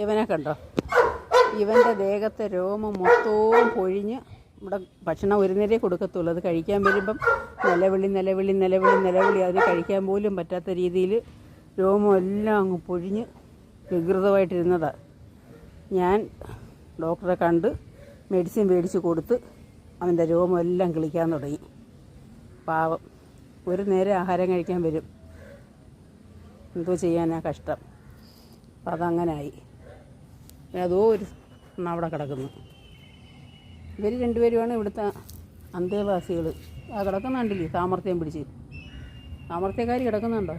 ഇവനെ കണ്ടോ? ഇവൻ്റെ ദേഹത്തെ രോമം മൊത്തവും പൊഴിഞ്ഞ് ഇവിടെ ഭക്ഷണം ഒരു നേരേ കൊടുക്കത്തുള്ളൂ. അത് കഴിക്കാൻ വരുമ്പം നിലവിളി അതിന് കഴിക്കാൻ പോലും പറ്റാത്ത രീതിയിൽ രോമം എല്ലാം അങ്ങ് പൊഴിഞ്ഞ് വികൃതമായിട്ടിരുന്നതാണ്. ഞാൻ ഡോക്ടറെ കണ്ട് മെഡിസിൻ മേടിച്ച് കൊടുത്ത് അവൻ്റെ രോമം എല്ലാം കിളിക്കാൻ തുടങ്ങി. പാവം ഒരു നേരം ആഹാരം കഴിക്കാൻ വരും. എന്തോ ചെയ്യാനാ, കഷ്ടം. അപ്പം അതങ്ങനായി. അതോ ഒരു അവിടെ കിടക്കുന്നു. ഇവർ രണ്ടുപേരുമാണ് ഇവിടുത്തെ അന്തേവാസികൾ. കിടക്കുന്നുണ്ടല്ലേ സാമർത്ഥ്യം പിടിച്ച്. സാമർത്ഥ്യക്കാരി കിടക്കുന്നുണ്ടോ?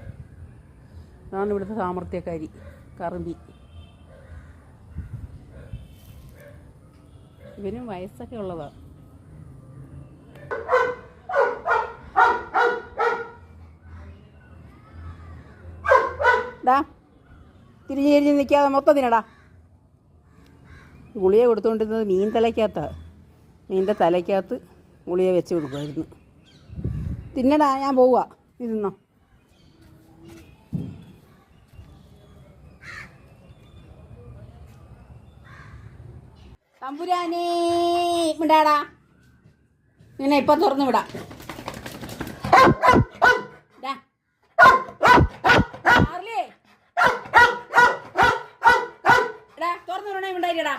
അതാണ് ഇവിടുത്തെ സാമർത്ഥ്യക്കാരി, കറുമ്പി. ഇവനും വയസ്സൊക്കെ ഉള്ളതാണ്. തിരിഞ്ഞ് നിൽക്കാതെ മൊത്തം തിന്നടാ. ഗുളിക കൊടുത്തുകൊണ്ടിരുന്നത് മീൻ്റെ തലയ്ക്കകത്ത് ഗുളിക വെച്ച് കൊടുക്കുമായിരുന്നു. തിന്നടാ, ഞാൻ പോവുക, നീ തിന്നോ. തമ്പുരാനേ വിടാടാ, നിന്നെ ഇപ്പം തുറന്നു വിടാം. തുറന്നു വിടണേ, ഉണ്ടായിടാ.